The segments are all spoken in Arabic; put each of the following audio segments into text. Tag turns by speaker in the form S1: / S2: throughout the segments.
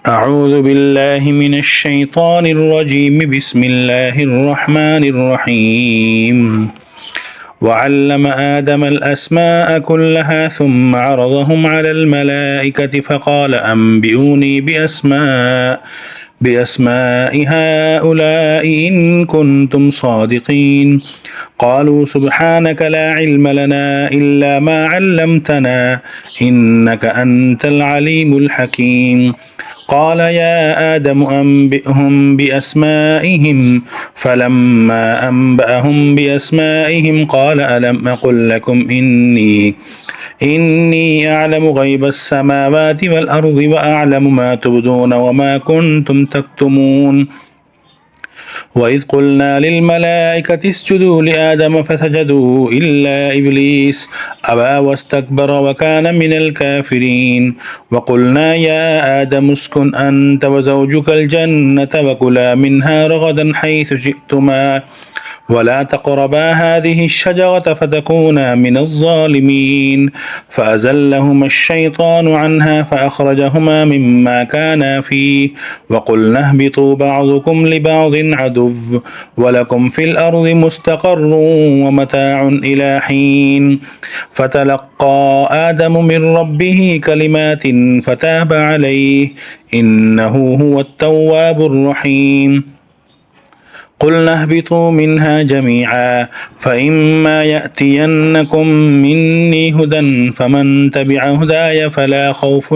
S1: أعوذ بالله من الشيطان الرجيم. بسم الله الرحمن الرحيم. وعلم آدم الأسماء كلها ثم عرضهم على الملائكة فقال أنبئوني بأسماء هؤلاء إن كنتم صادقين. قالوا سبحانك لا علم لنا إلا ما علمتنا إنك أنت العليم الحكيم. قال يا آدم أنبئهم بأسمائهم فلما أنبأهم بأسمائهم قال ألم أقل لكم إني أعلم غيب السماوات والأرض وأعلم ما تبدون وما كنتم تكتمون. وإذ قلنا للملائكة اسجدوا لآدم فسجدوا إلا إبليس أبى واستكبر وكان من الكافرين. وقلنا يا آدم اسكن أنت وزوجك الجنة وكلا منها رغدا حيث شئتما ولا تقربا هذه الشجرة فتكونا من الظالمين. فأزلهما الشيطان عنها فأخرجهما مما كانا فيه وقلنا اهبطوا بعضكم لبعض عدو ولكم في الأرض مستقر ومتاع إلى حين. فتلقى آدم من ربه كلمات فتاب عليه إنه هو التواب الرحيم. قلنا اهبطوا منها جميعا فإما يأتينكم مني هدى فمن تبع هداي فلا خوف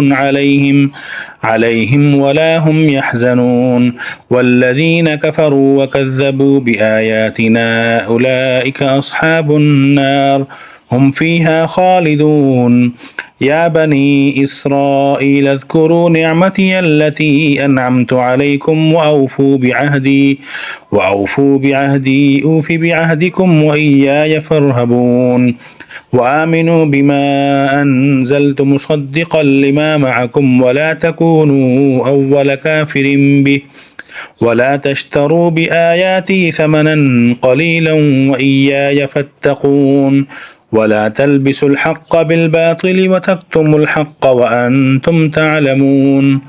S1: عليهم ولا هم يحزنون. والذين كفروا وكذبوا بآياتنا أولئك أصحاب النار هم فيها خالدون. يا بني إسرائيل اذكروا نعمتي التي أنعمت عليكم وأوفوا بعهدي أوف بعهدكم وإياي فارهبون. وآمنوا بما أنزلت مصدقا لما معكم ولا تكونوا أول كافر به ولا تشتروا بآياتي ثمنا قليلا وإياي فاتقون. ولا تلبسوا الحق بالباطل وتكتموا الحق وأنتم تعلمون.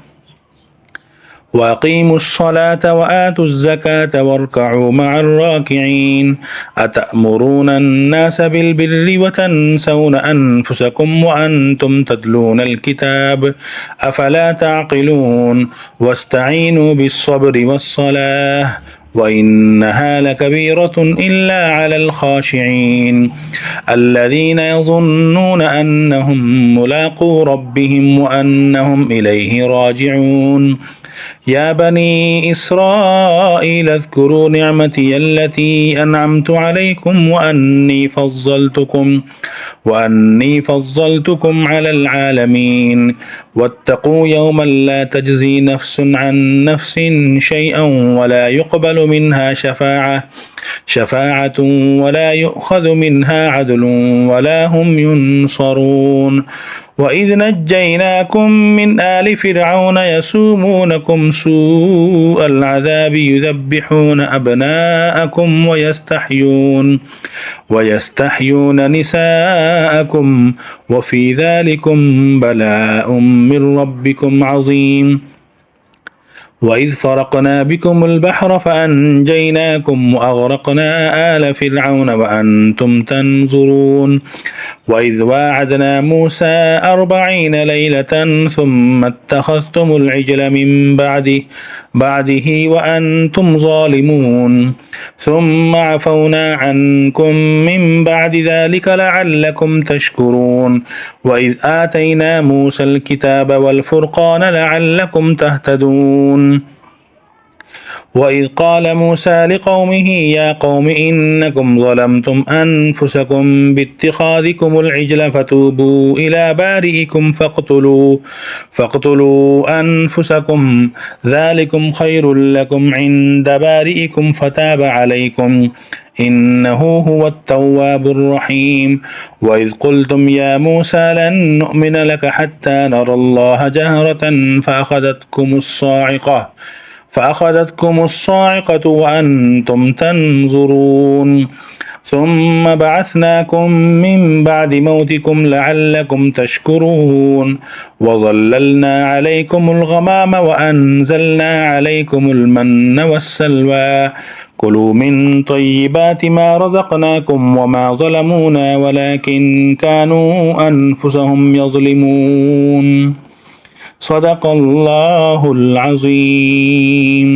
S1: وأقيموا الصلاة وآتوا الزكاة واركعوا مع الراكعين. أتأمرون الناس بالبر وتنسون أنفسكم وأنتم تتلون الكتاب أفلا تعقلون. واستعينوا بالصبر والصلاة وإنها لكبيرة إلا على الخاشعين الذين يظنون أنهم ملاقو ربهم وأنهم إليه راجعون. يا بني إسرائيل اذكروا نعمتي التي أنعمت عليكم وأني فضلتكم على العالمين. واتقوا يوما لا تجزي نفس عن نفس شيئا ولا يقبل منها شفاعة ولا يؤخذ منها عدل ولا هم ينصرون. وإذ نجيناكم من آل فرعون يسومونكم سوء العذاب يذبحون أبناءكم ويستحيون نساءكم وفي ذلكم بلاء من ربكم عظيم. وإذ فرقنا بكم البحر فأنجيناكم وأغرقنا آل فرعون وأنتم تنظرون. وإذ واعدنا موسى 40 ليلة ثم اتخذتم العجل من بعده وأنتم ظالمون ثم عفونا عنكم من بعد ذلك لعلكم تشكرون. وإذ آتينا موسى الكتاب والفرقان لعلكم تهتدون. وإذ قال موسى لقومه يا قوم إنكم ظلمتم أنفسكم باتخاذكم العجل فتوبوا إلى بارئكم فاقتلوا أنفسكم ذلكم خير لكم عند بارئكم فتاب عليكم إنه هو التواب الرحيم. وإذ قلتم يا موسى لن نؤمن لك حتى نرى الله جهرة فأخذتكم الصاعقة وأنتم تنظرون ثم بعثناكم من بعد موتكم لعلكم تشكرون وظللنا عليكم الغمام وأنزلنا عليكم المن والسلوى كلوا من طيبات ما رزقناكم وما ظلمونا ولكن كانوا أنفسهم يظلمون صدق الله العظيم.